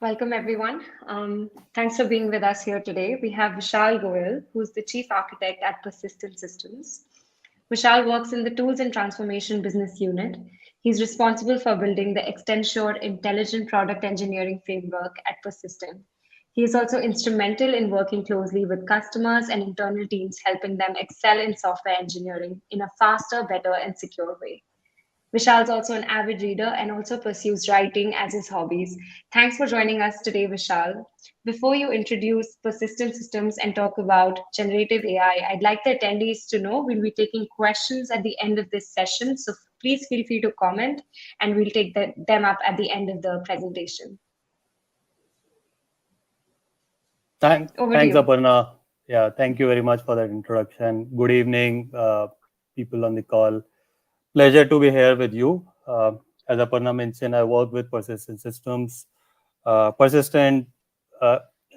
Welcome, everyone. Thanks for being with us here today. We have Vishal Goyal, who's the Chief Architect at Persistent Systems. Vishal works in the Tools and Transformation Business Unit. He's responsible for building the Extensure Intelligent Product Engineering Framework at Persistent. He is also instrumental in working closely with customers and internal teams, helping them excel in software engineering in a faster, better, and secure way. Vishal's also an avid reader and also pursues writing as his hobbies. Thanks for joining us today, Vishal. Before you introduce persistent systems and talk about generative AI, I'd like the attendees to know we'll be taking questions at the end of this session. So please feel free to comment and we'll take them up at the end of the presentation. Over to Thanks, you. Aparna. Yeah, thank you very much for that introduction. Good evening, people on the call. Pleasure to be here with you. As Aparna mentioned, I work with Persistent Systems. Persistent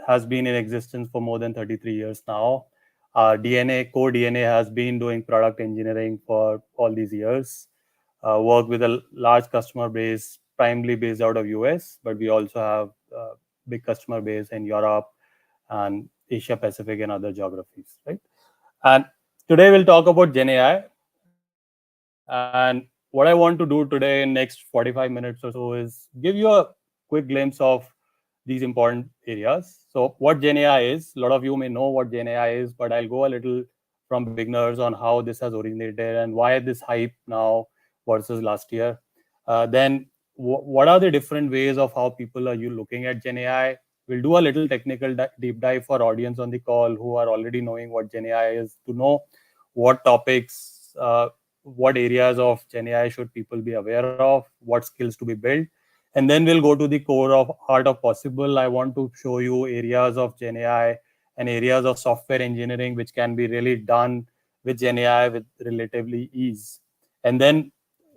has been in existence for more than 33 years now. Our core DNA has been doing product engineering for all these years. Work with a large customer base, primarily based out of US, but we also have a big customer base in Europe and Asia Pacific and other geographies, right? And today we'll talk about GenAI. And what I want to do today in next 45 minutes or so is give you a quick glimpse of these important areas. So what GenAI is, a lot of you may know what GenAI is, but I'll go a little from beginners on how this has originated and why this hype now versus last year. Then what are the different ways of how people are you looking at GenAI? We'll do a little technical deep dive for audience on the call who are already knowing what GenAI is to know what topics, what areas of GenAI should people be aware of, what skills to be built. And then we'll go to the core of art of possible. I want to show you areas of GenAI and areas of software engineering which can be really done with GenAI with relatively ease. And then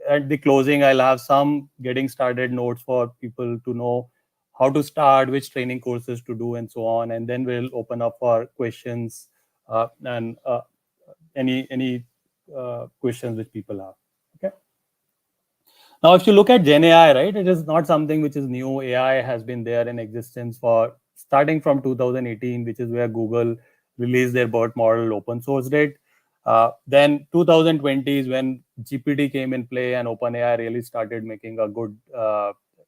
at the closing, I'll have some getting started notes for people to know how to start, which training courses to do, and so on. And then we'll open up for questions and any questions which people have. Okay. Now, if you look at GenAI, right, it is not something which is new. AI has been there in existence for starting from 2018, which is where Google released their BERT model, open sourced it. Then 2020 is when GPT came in play and OpenAI really started making a good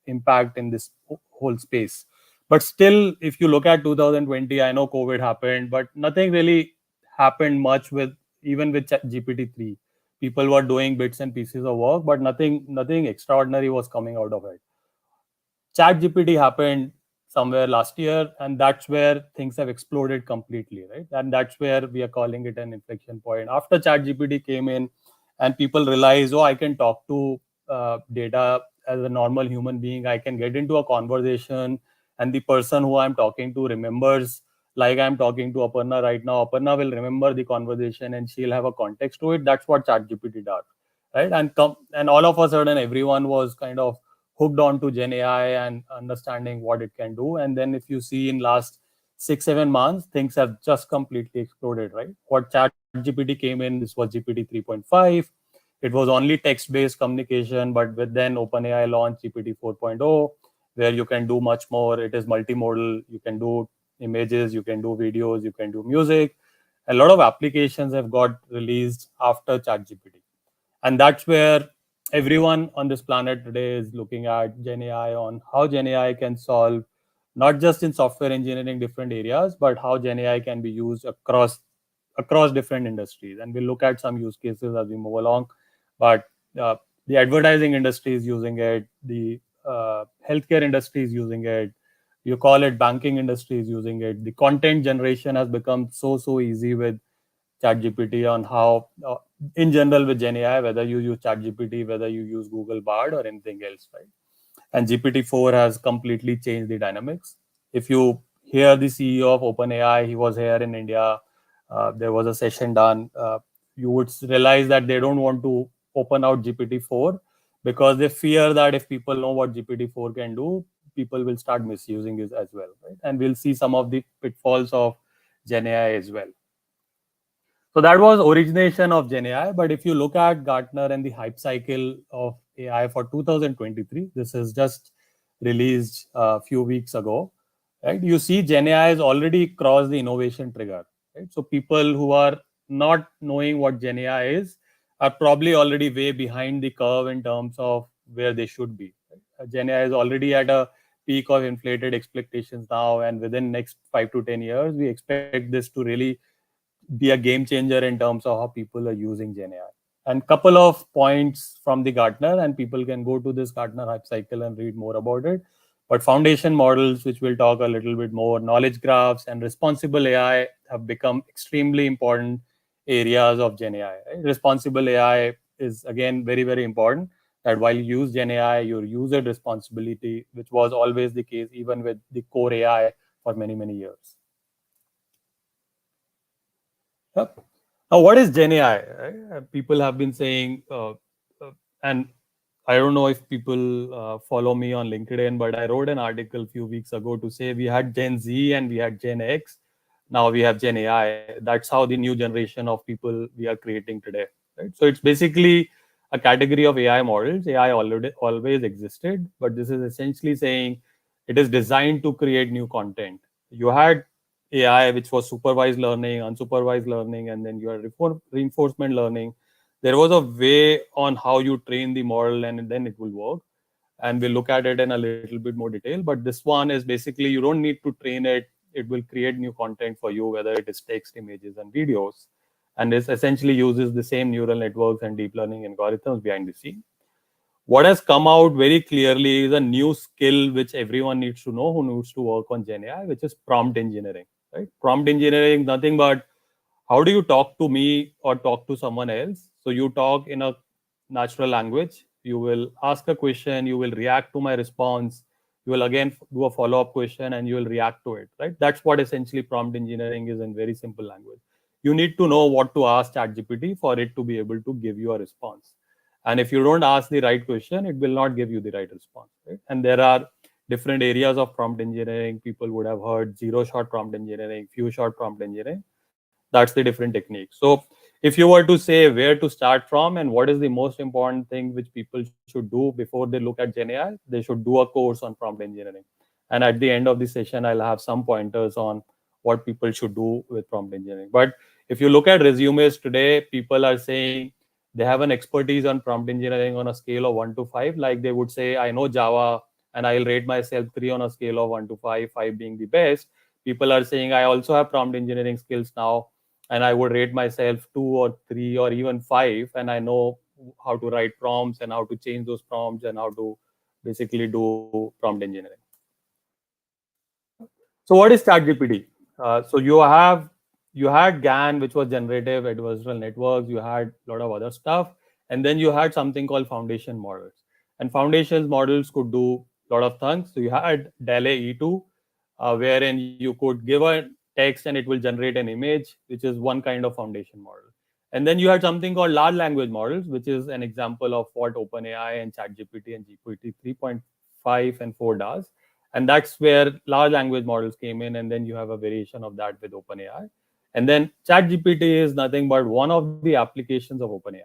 impact in this whole space. But still, if you look at 2020, I know COVID happened, but nothing really happened much with even with GPT-3. People were doing bits and pieces of work, but nothing extraordinary was coming out of it. ChatGPT happened somewhere last year, and that's where things have exploded completely, right? And that's where we are calling it an inflection point. After ChatGPT came in, and people realized, oh, I can talk to data as a normal human being. I can get into a conversation, and the person who I'm talking to remembers, like I'm talking to Aparna right now. Aparna will remember the conversation, and she'll have a context to it. That's what ChatGPT does, right? And all of a sudden, everyone was kind of hooked on to Gen AI and understanding what it can do. And then if you see in last 6-7 months, things have just completely exploded, right? What ChatGPT came in, this was GPT 3.5. It was only text-based communication, but with then OpenAI launched GPT 4.0, where you can do much more. It is multimodal. You can do images, you can do videos, you can do music. A lot of applications have got released after ChatGPT. And that's where everyone on this planet today is looking at GenAI on how GenAI can solve not just in software engineering different areas, but how GenAI can be used across different industries. And we'll look at some use cases as we move along. But the advertising industry is using it, the healthcare industry is using it, you call it banking industry is using it. The content generation has become so easy with ChatGPT on how, in general, with GenAI, whether you use ChatGPT, whether you use Google Bard or anything else, right? And GPT-4 has completely changed the dynamics. If you hear the CEO of OpenAI, he was here in India. There was a session done. You would realize that they don't want to open out GPT-4 because they fear that if people know what GPT-4 can do, people will start misusing it as well, right? And we'll see some of the pitfalls of GenAI as well. So that was origination of GenAI. But if you look at Gartner and the hype cycle of AI for 2023, this is just released a few weeks ago, right? You see GenAI has already crossed the innovation trigger, right? So people who are not knowing what GenAI is are probably already way behind the curve in terms of where they should be. Right? GenAI is already at a peak of inflated expectations now, and within next 5 to 10 years, we expect this to really be a game changer in terms of how people are using GenAI. And couple of points from the Gartner, and people can go to this Gartner Hype Cycle and read more about it. But foundation models, which we'll talk a little bit more, knowledge graphs and responsible AI have become extremely important areas of GenAI. Right? Responsible AI is again very, very important. That while you use GenAI, you use it responsibility, which was always the case even with the core AI for many, many years. Yep. Now, what is Gen AI? Right? People have been saying, and I don't know if people follow me on LinkedIn, but I wrote an article a few weeks ago to say we had Gen Z and we had Gen X. Now we have Gen AI. That's how the new generation of people we are creating today. Right? So it's basically a category of AI models. AI already always existed, but this is essentially saying it is designed to create new content. You had AI, which was supervised learning, unsupervised learning, and then you had reinforcement learning. There was a way on how you train the model, and then it will work. And we'll look at it in a little bit more detail. But this one is basically you don't need to train it; it will create new content for you, whether it is text, images, and videos. And this essentially uses the same neural networks and deep learning algorithms behind the scene. What has come out very clearly is a new skill which everyone needs to know who needs to work on GenAI, which is prompt engineering. Right? Prompt engineering, nothing but how do you talk to me or talk to someone else? So you talk in a natural language. You will ask a question. You will react to my response. You will again do a follow-up question, and you will react to it. Right? That's what essentially prompt engineering is in very simple language. You need to know what to ask ChatGPT for it to be able to give you a response. And if you don't ask the right question, it will not give you the right response. Right? And there are different areas of prompt engineering. People would have heard zero-shot prompt engineering, few-shot prompt engineering. That's the different technique. So if you were to say where to start from and what is the most important thing which people should do before they look at GenAI, they should do a course on prompt engineering. And at the end of the session, I'll have some pointers on what people should do with prompt engineering. But if you look at resumes today, people are saying they have an expertise on prompt engineering on a scale of 1 to 5. Like they would say, I know Java and I'll rate myself 3 on a scale of 1 to 5, 5 being the best. People are saying I also have prompt engineering skills now, and I would rate myself 2 or 3 or even 5, and I know how to write prompts and how to change those prompts and how to basically do prompt engineering. So what is ChatGPT? So you had GAN, which was generative adversarial networks. You had a lot of other stuff, and then you had something called foundation models. And foundations models could do a lot of things. So you had DALE E2, wherein you could give a text and it will generate an image, which is one kind of foundation model. And then you had something called large language models, which is an example of what OpenAI and ChatGPT and GPT 3.5 and 4 does. And that's where large language models came in, and then you have a variation of that with OpenAI. And then ChatGPT is nothing but one of the applications of OpenAI.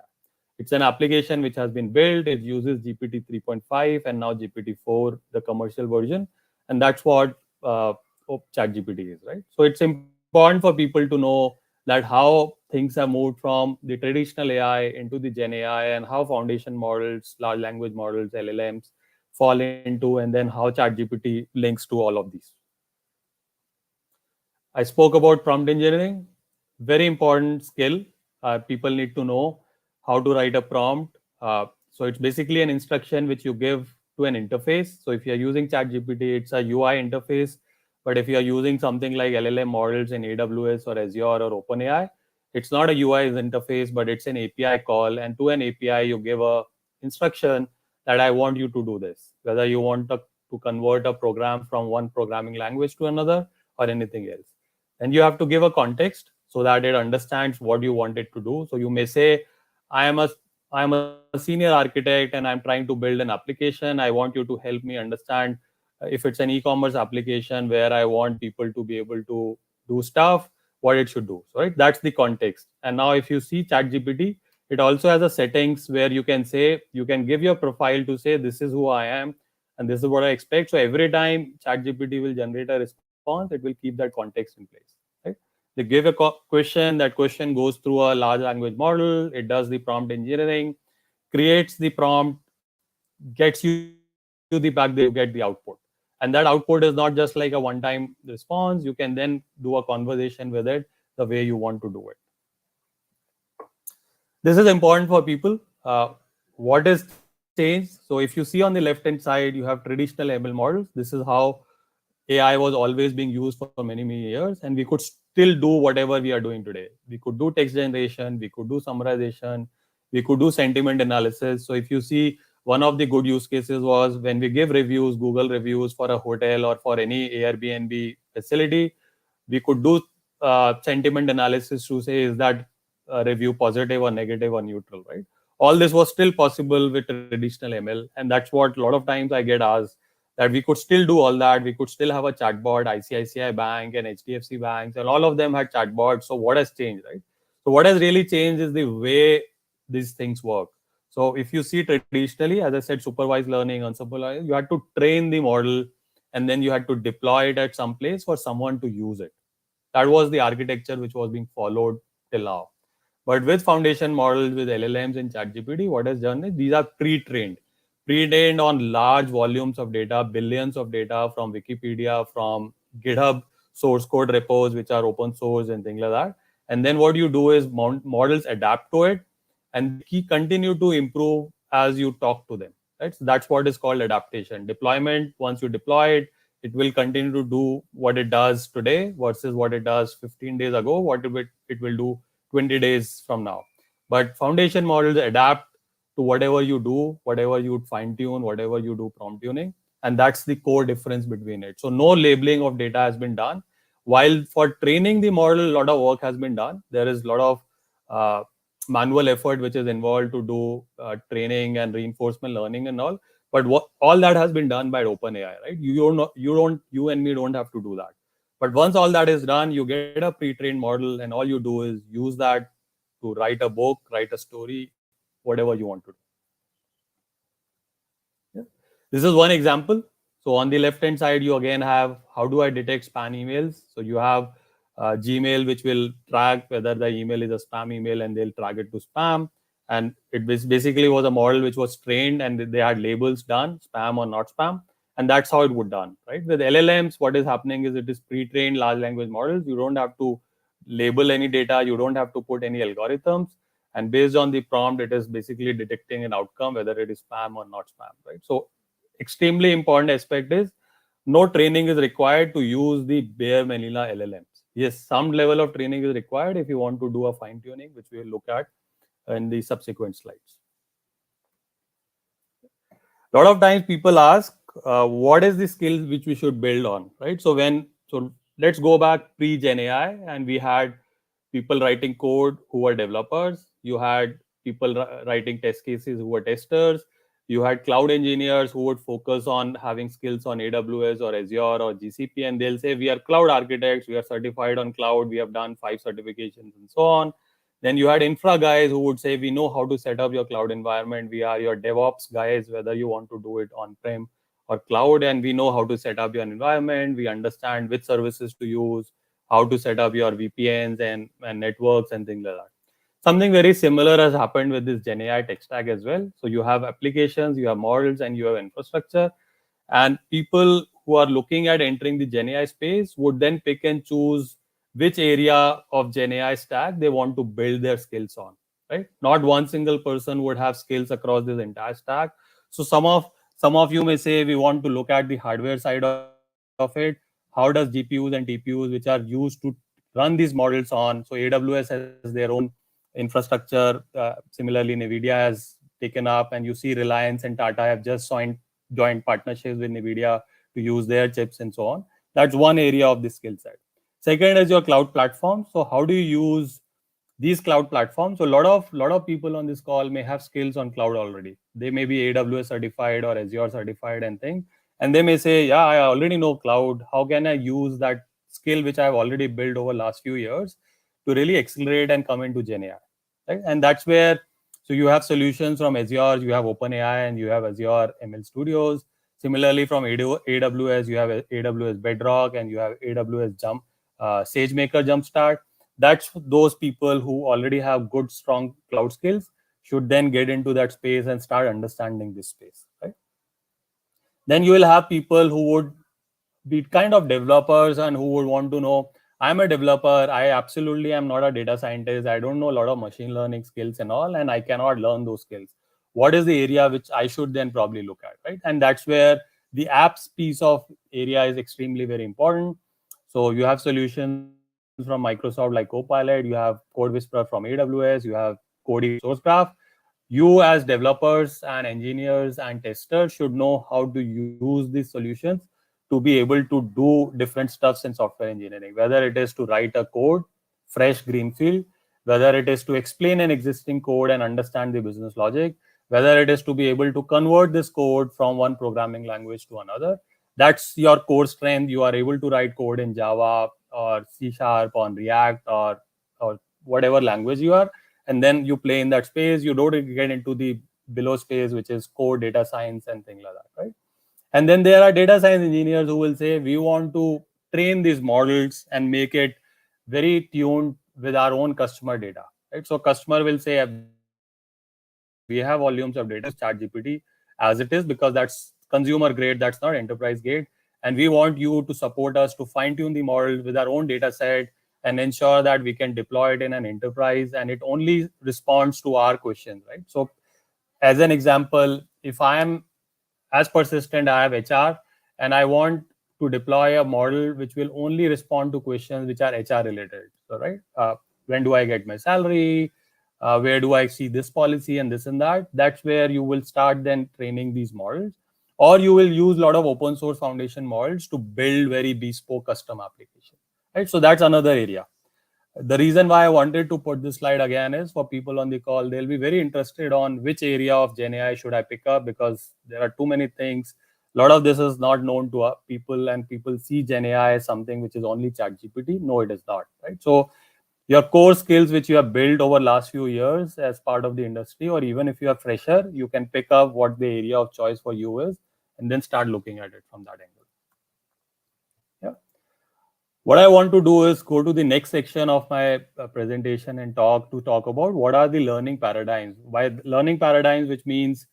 It's an application which has been built. It uses GPT 3.5 and now GPT 4, the commercial version, and that's what ChatGPT is, right? So it's important for people to know that how things have moved from the traditional AI into the Gen AI, and how foundation models, large language models, LLMs fall into, and then how ChatGPT links to all of these. I spoke about prompt engineering, very important skill. People need to know how to write a prompt. So it's basically an instruction which you give to an interface. So if you're using ChatGPT, it's a UI interface. But if you're using something like LLM models in AWS or Azure or OpenAI, it's not a UI interface, but it's an API call. And to an API, you give a instruction that I want you to do this, whether you want to convert a program from one programming language to another or anything else. And you have to give a context so that it understands what you want it to do. So you may say, I am a senior architect and I'm trying to build an application. I want you to help me understand if it's an e-commerce application where I want people to be able to do stuff, what it should do. So, right, that's the context. And now if you see ChatGPT, it also has a settings where you can say, you can give your profile to say, this is who I am, and this is what I expect. So every time ChatGPT will generate a response, it will keep that context in place, right? They give a question, that question goes through a large language model, it does the prompt engineering, creates the prompt, gets you the back, then you get the output. And that output is not just like a one-time response. You can then do a conversation with it the way you want to do it. This is important for people. What is changed? So if you see on the left-hand side, you have traditional ML models. This is how AI was always being used for many, many years, and we could still do whatever we are doing today. We could do text generation, we could do summarization, we could do sentiment analysis. So if you see, one of the good use cases was when we give reviews, Google reviews for a hotel or for any Airbnb facility, we could do sentiment analysis to say, is that review positive or negative or neutral, right? All this was still possible with traditional ML, and that's what a lot of times I get asked, that we could still do all that. We could still have a chatbot. ICICI Bank and HDFC banks, and all of them had chatbots. So what has changed, right? So what has really changed is the way these things work. So if you see traditionally, as I said, supervised learning, unsupervised, you had to train the model, and then you had to deploy it at some place for someone to use it. That was the architecture which was being followed till now. But with foundation models, with LLMs and ChatGPT, what has done is these are pre-trained on large volumes of data, billions of data from Wikipedia, from GitHub source code repos, which are open source and things like that. And then what you do is models adapt to it, and they continue to improve as you talk to them. Right? So that's what is called adaptation. Deployment, once you deploy it, it will continue to do what it does today versus what it does 15 days ago, what it will do 20 days from now. But foundation models adapt to whatever you do, whatever you fine tune, whatever you do prompt tuning. And that's the core difference between it. So no labeling of data has been done. While for training the model, a lot of work has been done. There is a lot of uh, manual effort which is involved to do training and reinforcement learning and all. But all that has been done by OpenAI, right? You and me don't have to do that. But once all that is done, you get a pre-trained model, and all you do is use that to write a book, write a story, whatever you want to do. Yeah. This is one example. So on the left-hand side, you again have how do I detect spam emails? So you have Gmail, which will track whether the email is a spam email, and they'll track it to spam. And it basically was a model which was trained, and they had labels done, spam or not spam. And that's how it would done, right? With LLMs, what is happening is it is pre-trained large language models. You don't have to label any data. You don't have to put any algorithms. And based on the prompt, it is basically detecting an outcome, whether it is spam or not spam, right? So extremely important aspect is no training is required to use the bare vanilla LLMs. Yes, some level of training is required if you want to do a fine tuning, which we will look at in the subsequent slides. A lot of times people ask, what is the skills which we should build on, right? So let's go back pre-Gen AI, and we had people writing code who were developers. You had people writing test cases who were testers. You had cloud engineers who would focus on having skills on AWS or Azure or GCP, and they'll say, we are cloud architects, we are certified on cloud, we have done 5 certifications and so on. Then you had infra guys who would say, we know how to set up your cloud environment. We are your DevOps guys, whether you want to do it on-prem or cloud, and we know how to set up your environment. We understand which services to use, how to set up your VPNs and networks and things like that. Something very similar has happened with this GenAI tech stack as well. So you have applications, you have models, and you have infrastructure. And people who are looking at entering the GenAI space would then pick and choose which area of GenAI stack they want to build their skills on, right? Not one single person would have skills across this entire stack. So some of you may say, we want to look at the hardware side of it. How does GPUs and TPUs, which are used to run these models on? So AWS has their own infrastructure. Similarly, NVIDIA has taken up, and you see Reliance and Tata have just joint partnerships with NVIDIA to use their chips and so on. That's one area of the skill set. Second is your cloud platform. So how do you use these cloud platforms? So a lot of people on this call may have skills on cloud already. They may be AWS certified or Azure certified and things. And they may say, yeah, I already know cloud. How can I use that skill which I've already built over last few years to really accelerate and come into GenAI? Right? And that's where, so you have solutions from Azure, you have OpenAI, and you have Azure ML Studios. Similarly, from AWS, you have AWS Bedrock and you have AWS SageMaker Jumpstart. That's those people who already have good, strong cloud skills should then get into that space and start understanding this space, right? Then you will have people who would be kind of developers and who would want to know, I'm a developer, I absolutely am not a data scientist, I don't know a lot of machine learning skills and all, and I cannot learn those skills. What is the area which I should then probably look at, right? And that's where the apps piece of area is extremely very important. So you have solutions from Microsoft like Copilot, you have Code Whisperer from AWS, you have Cody from SourceGraph. You as developers and engineers and testers should know how to use these solutions to be able to do different stuffs in software engineering, whether it is to write a code, fresh greenfield, whether it is to explain an existing code and understand the business logic, whether it is to be able to convert this code from one programming language to another. That's your core strength. You are able to write code in Java or C Sharp or React or whatever language you are, and then you play in that space. You don't get into the below space, which is core data science and things like that, right? And then there are data science engineers who will say, we want to train these models and make it very tuned with our own customer data, right? So customer will say, we have volumes of data, we use ChatGPT as it is because that's consumer grade, that's not enterprise grade. And we want you to support us to fine tune the model with our own data set and ensure that we can deploy it in an enterprise and it only responds to our questions, right? So as an example, if I am as persistent, I have HR, and I want to deploy a model which will only respond to questions which are HR related. So, right, when do I get my salary? Where do I see this policy and this and that? That's where you will start then training these models, or you will use a lot of open source foundation models to build very bespoke custom application. Right, so that's another area. The reason why I wanted to put this slide again is for people on the call, they'll be very interested on which area of GenAI should I pick up, because there are too many things. A lot of this is not known to people, and people see GenAI as something which is only ChatGPT. No, it is not, right? So your core skills which you have built over last few years as part of the industry, or even if you are fresher, you can pick up what the area of choice for you is and then start looking at it from that angle. Yeah. What I want to do is go to the next section of my presentation and talk about what are the learning paradigms. By learning paradigms, which means,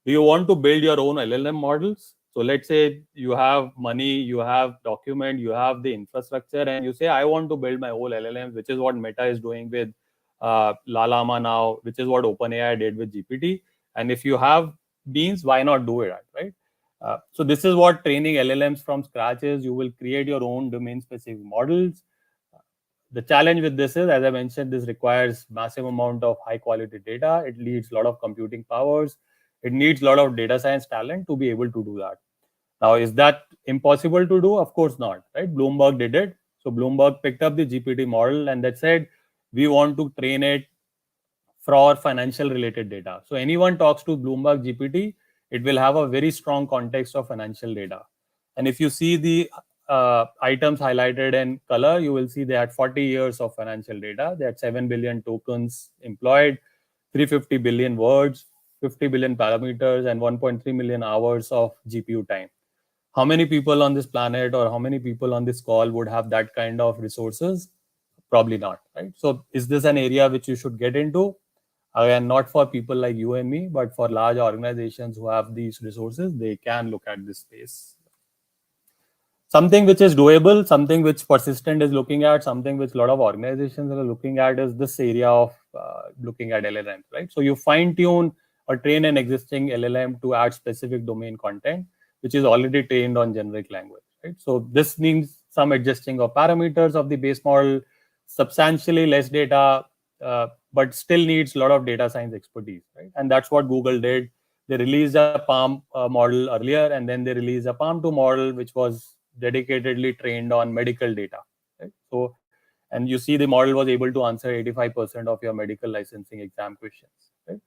do you want to build your own LLM models? So let's say you have money, you have document, you have the infrastructure, and you say, I want to build my whole LLM, which is what Meta is doing with Llama now, which is what OpenAI did with GPT. And if you have beans, why not do it, right? So this is what training LLMs from scratch is. You will create your own domain-specific models. The challenge with this is, as I mentioned, this requires massive amount of high-quality data. It needs a lot of computing powers. It needs a lot of data science talent to be able to do that. Now, is that impossible to do? Of course not, right? Bloomberg did it. So Bloomberg picked up the GPT model and that said, we want to train it for financial related data. So anyone talks to Bloomberg GPT, it will have a very strong context of financial data. And if you see the items highlighted in color, you will see they had 40 years of financial data. They had 7 billion tokens employed, 350 billion words, 50 billion parameters, and 1.3 million hours of GPU time. How many people on this planet or how many people on this call would have that kind of resources? Probably not, right? So is this an area which you should get into? Again, not for people like you and me, but for large organizations who have these resources, they can look at this space. Something which is doable, something which Persistent is looking at, something which a lot of organizations are looking at is this area of looking at LLMs, right? So you fine tune or train an existing LLM to add specific domain content, which is already trained on generic language, right? So this means some adjusting of parameters of the base model, substantially less data, but still needs a lot of data science expertise, right? And that's what Google did. They released a Palm model earlier, and then they released a Palm 2 model, which was dedicatedly trained on medical data, right? So, and you see the model was able to answer 85% of your medical licensing exam questions, right?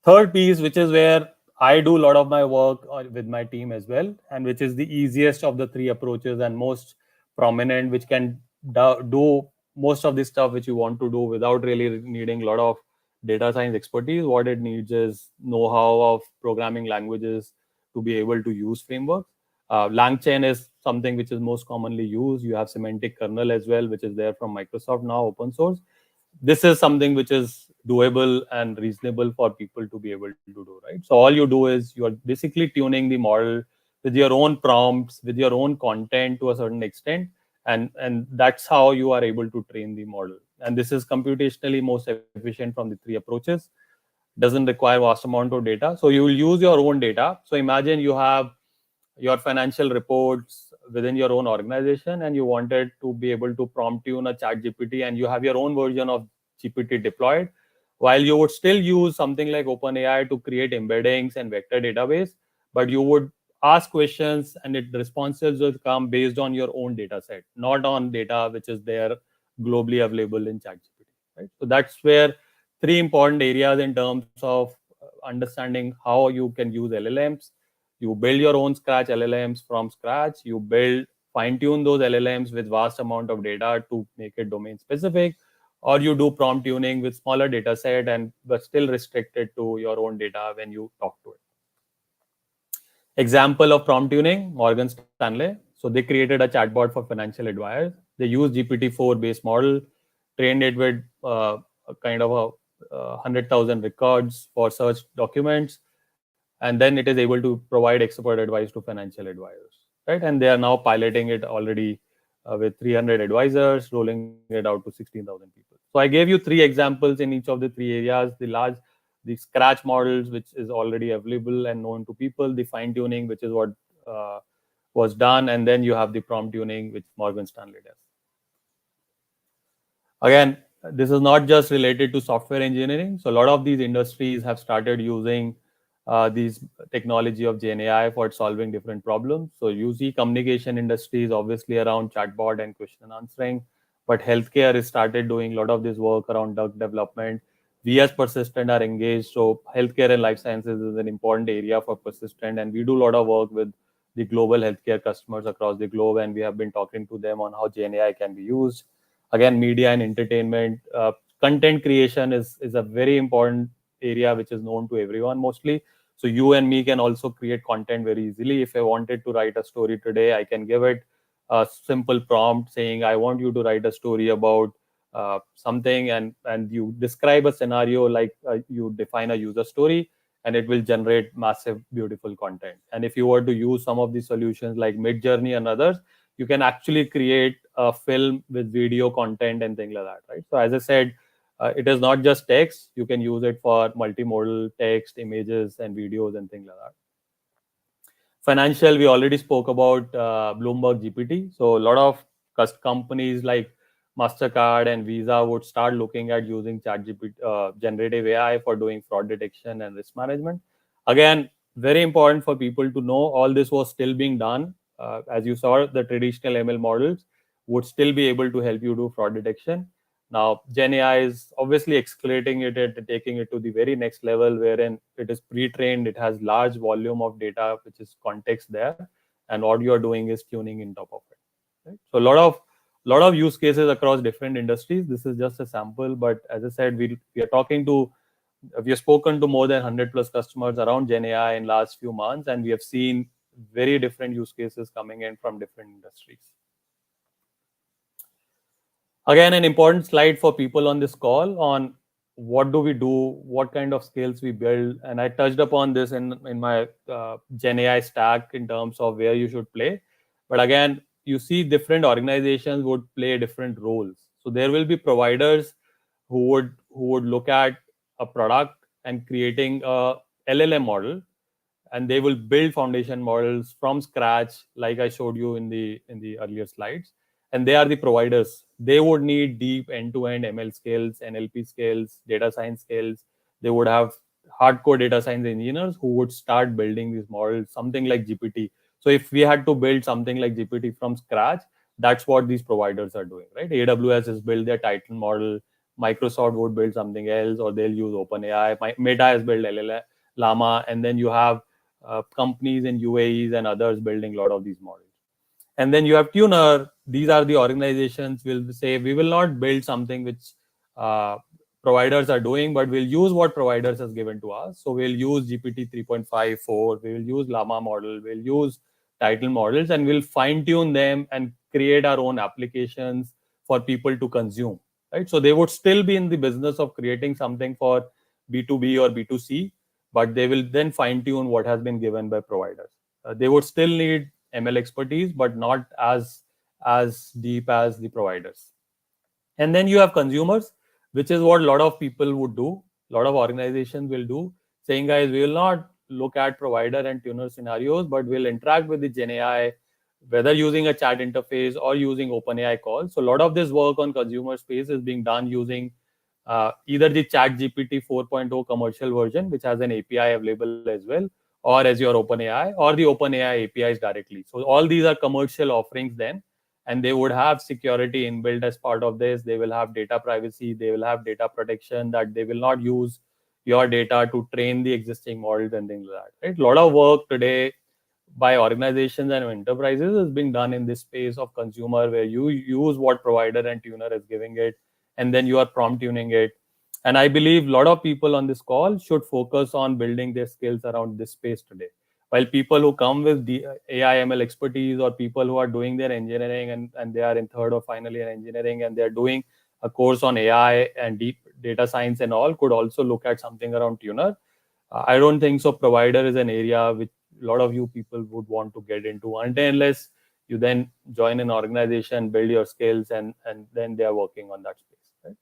Third piece, which is where I do a lot of my work with my team as well, and which is the easiest of the three approaches and most prominent, which can do most of the stuff which you want to do without really needing a lot of data science expertise. What it needs is know-how of programming languages to be able to use frameworks. LangChain is something which is most commonly used. You have semantic kernel as well, which is there from Microsoft now, open source. This is something which is doable and reasonable for people to be able to do, right? So all you do is you are basically tuning the model with your own prompts, with your own content to a certain extent, and that's how you are able to train the model. And this is computationally most efficient from the three approaches. Doesn't require vast amount of data, so you will use your own data. So imagine you have your financial reports within your own organization, and you wanted to be able to prompt tune a chat GPT, and you have your own version of GPT deployed, while you would still use something like OpenAI to create embeddings and vector database. But you would ask questions, and the responses will come based on your own data set, not on data which is there globally available in chat GPT, right? So that's where three important areas in terms of understanding how you can use LLMs. You build your own scratch LLMs from scratch. You build, fine tune those LLMs with vast amount of data to make it domain specific, or you do prompt tuning with smaller data set and but still restricted to your own data when you talk to it. Example of prompt tuning, Morgan Stanley. So they created a chatbot for financial advisors. They use GPT-4 based model, trained it with a kind of a 100,000 records for search documents, and then it is able to provide expert advice to financial advisors, right? And they are now piloting it already with 300 advisors, rolling it out to 16,000 people. So I gave you three examples in each of the three areas: the scratch models, which is already available and known to people; the fine tuning, which is what uh, was done; and then you have the prompt tuning, which Morgan Stanley does. Again, this is not just related to software engineering. So a lot of these industries have started using these technology of GenAI for solving different problems. So you see communication industries obviously around chatbot and question answering, but healthcare has started doing a lot of this work around drug development. We as Persistent are engaged. So healthcare and life sciences is an important area for Persistent, and we do a lot of work with the global healthcare customers across the globe, and we have been talking to them on how GenAI can be used. Again, media and entertainment, content creation is a very important area which is known to everyone mostly. So you and me can also create content very easily. If I wanted to write a story today, I can give it a simple prompt saying I want you to write a story about something, and you describe a scenario like you define a user story, and it will generate massive beautiful content. And if you were to use some of the solutions like Midjourney and others, you can actually create a film with video content and things like that, right? So as I said, it is not just text. You can use it for multimodal text, images, and videos and things like that. Financial, we already spoke about Bloomberg GPT. So a lot of companies like Mastercard and Visa would start looking at using ChatGPT, generative AI for doing fraud detection and risk management. Again, very important for people to know all this was still being done. As you saw, the traditional ML models would still be able to help you do fraud detection. Now, GenAI is obviously escalating it and taking it to the very next level, wherein it is pre-trained, it has large volume of data, which is context there, and all you are doing is tuning in top of it. Right? So a lot of use cases across different industries. This is just a sample, but as I said, we are talking to we have spoken to more than 100 plus customers around GenAI in last few months, and we have seen very different use cases coming in from different industries. Again, an important slide for people on this call on what do we do, what kind of skills we build, and I touched upon this in my Gen AI stack in terms of where you should play. But again, you see different organizations would play different roles. So there will be providers who would look at a product and creating a LLM model, and they will build foundation models from scratch, like I showed you in the earlier slides. And they are the providers. They would need deep end-to-end ML skills, NLP skills, data science skills. They would have hardcore data science engineers who would start building these models, something like GPT. So if we had to build something like GPT from scratch, that's what these providers are doing, right? AWS has built their Titan model. Microsoft would build something else, or they'll use OpenAI. Meta has built LLM, Llama, and then you have companies in UAEs and others building a lot of these models. And then you have tuner. These are the organizations will say we will not build something which uh, providers are doing, but we'll use what providers has given to us. So we'll use GPT 3.5, 4, we will use Llama model, we'll use title models, and we'll fine tune them and create our own applications for people to consume, right? So they would still be in the business of creating something for B2B or B2C, but they will then fine tune what has been given by providers. They would still need ML expertise, but not as deep as the providers. And then you have consumers, which is what a lot of people would do, a lot of organizations will do, saying, guys, we will not look at provider and tuner scenarios, but we'll interact with the GenAI, whether using a chat interface or using OpenAI calls. So a lot of this work on consumer space is being done using either the chat GPT 4.0 commercial version, which has an API available as well, or as your OpenAI, or the OpenAI APIs directly. So all these are commercial offerings then, and they would have security inbuilt as part of this. They will have data privacy, they will have data protection, that they will not use your data to train the existing models and things like that, right? A lot of work today by organizations and enterprises is being done in this space of consumer, where you use what provider and tuner is giving it, and then you are prompt tuning it. And I believe a lot of people on this call should focus on building their skills around this space today. While people who come with the AI ML expertise, or people who are doing their engineering and they are in third or final year engineering and they're doing a course on AI and deep data science and all, could also look at something around tuner. I don't think so. Provider is an area which a lot of you people would want to get into, until unless you then join an organization, build your skills, and then they are working on that space. Right?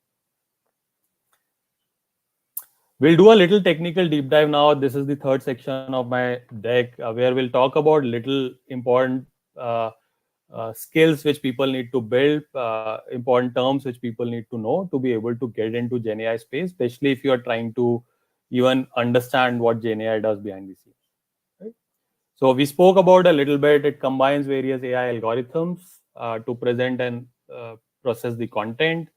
We'll do a little technical deep dive now. This is the third section of my deck, where we'll talk about little important uh, skills which people need to build, important terms which people need to know to be able to get into GenAI space, especially if you are trying to even understand what GenAI does behind the scenes. Right? So we spoke about a little bit. It combines various AI algorithms to present and process the content.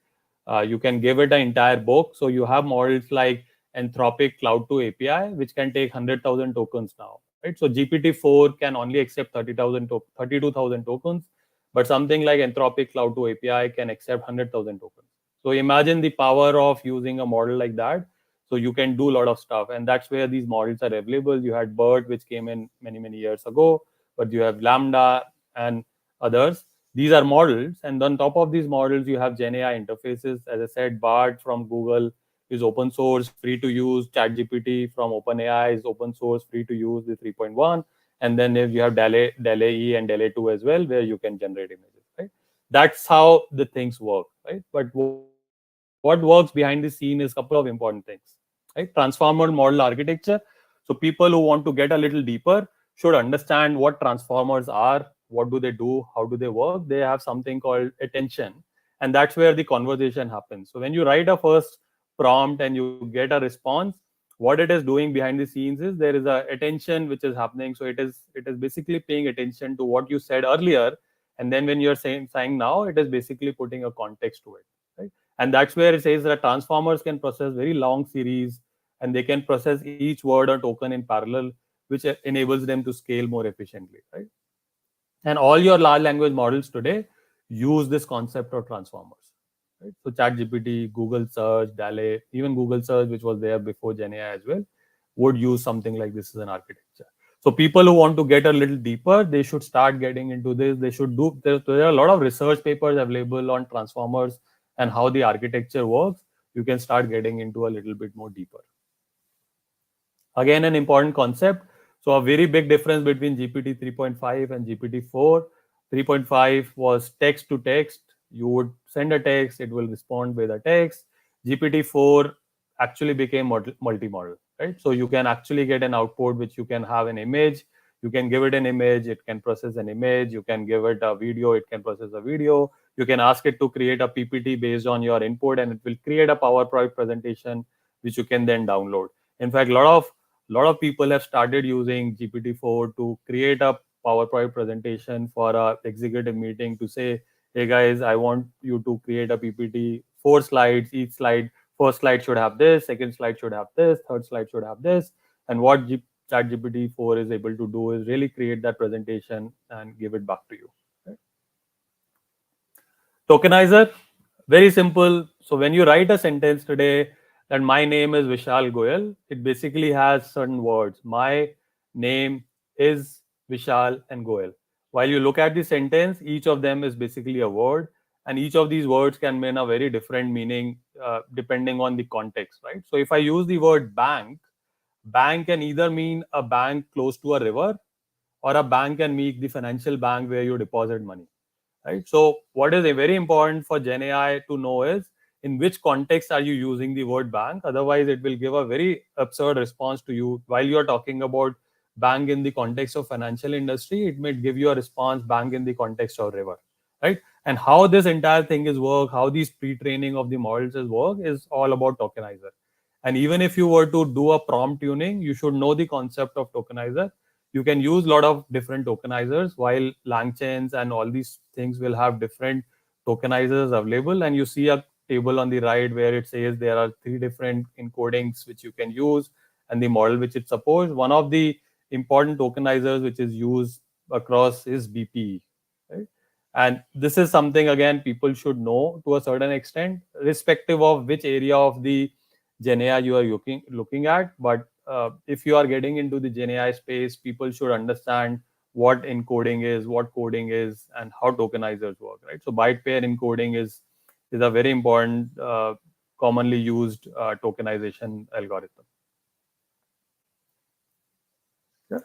You can give it an entire book. So you have models like Anthropic Cloud 2 API, which can take 100,000 tokens now. Right? So GPT-4 can only accept 32,000 tokens, but something like Anthropic Cloud 2 API can accept 100,000 tokens. So imagine the power of using a model like that. So you can do a lot of stuff, and that's where these models are available. You had BERT, which came in many years ago, but you have Lambda and others. These are models, and on top of these models, you have GenAI interfaces. As I said, BART from Google is open source, free to use. ChatGPT from OpenAI is open source, free to use, the 3.1. And then if you have DALL-E and DALL-E 2 as well, where you can generate images. Right? That's how the things work. Right? But what works behind the scene is a couple of important things. Right? Transformer model architecture. So people who want to get a little deeper should understand what transformers are, what do they do, how do they work. They have something called attention, and that's where the conversation happens. So when you write a first prompt and you get a response, what it is doing behind the scenes is there is a attention which is happening. So it is basically paying attention to what you said earlier, and then when you're saying now, it is basically putting a context to it. Right? And that's where it says that transformers can process very long series, and they can process each word or token in parallel, which enables them to scale more efficiently. Right? And all your large language models today use this concept of transformers. Right? So ChatGPT, Google Search, DALL-E, even Google Search, which was there before GenAI as well, would use something like this as an architecture. So people who want to get a little deeper, they should start getting into this. They should do. There are a lot of research papers available on transformers and how the architecture works. You can start getting into a little bit more deeper. Again, an important concept. So a very big difference between GPT 3.5 and GPT 4. 3.5 was text to text. You would send a text, it will respond with a text. GPT 4 actually became multimodal, right? So you can actually get an output which you can have an image. You can give it an image, it can process an image. You can give it a video, it can process a video. You can ask it to create a PPT based on your input, and it will create a PowerPoint presentation which you can then download. In fact, a lot of people have started using GPT-4 to create a PowerPoint presentation for a executive meeting to say, hey guys, I want you to create a PPT, 4 slides, each slide, first slide should have this, second slide should have this, third slide should have this. And what ChatGPT-4 is able to do is really create that presentation and give it back to you. Right? Tokenizer, very simple. So when you write a sentence today that my name is Vishal Goyal, it basically has certain words. My name is Vishal and Goyal. While you look at the sentence, each of them is basically a word, and each of these words can mean a very different meaning depending on the context, right? So if I use the word bank, bank can either mean a bank close to a river, or a bank can mean the financial bank where you deposit money, right? So what is very important for Gen AI to know is in which context are you using the word bank. Otherwise, it will give a very absurd response to you. While you are talking about bank in the context of financial industry, it may give you a response bank in the context of river, right? And how this entire thing is work, how these pre-training of the models is work, is all about tokenizer. And even if you were to do a prompt tuning, you should know the concept of tokenizer. You can use a lot of different tokenizers, while LangChains and all these things will have different tokenizers available. And you see a table on the right where it says there are 3 different encodings which you can use and the model which it supports. One of the important tokenizers which is used across is BPE, right? And this is something, again, people should know to a certain extent, irrespective of which area of the Gen AI you are looking at. But if you are getting into the Gen AI space, people should understand what encoding is, what coding is, and how tokenizers work, right? So byte pair encoding is a very important, commonly used tokenization algorithm. Yeah.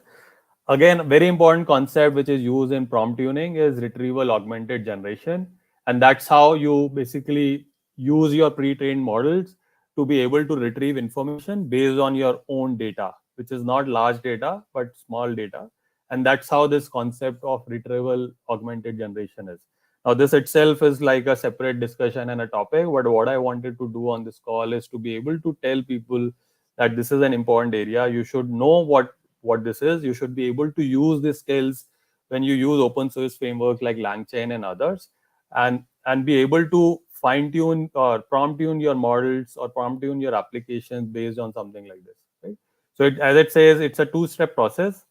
Again, very important concept which is used in prompt tuning is retrieval augmented generation. And that's how you basically use your pre-trained models to be able to retrieve information based on your own data, which is not large data, but small data. And that's how this concept of retrieval augmented generation is. Now, this itself is like a separate discussion and a topic, but what I wanted to do on this call is to be able to tell people that this is an important area. You should know what this is. You should be able to use these skills when you use open source framework like LangChain and others, and be able to fine tune or prompt tune your models or prompt tune your applications based on something like this, right? So as it says, it's a two-step process.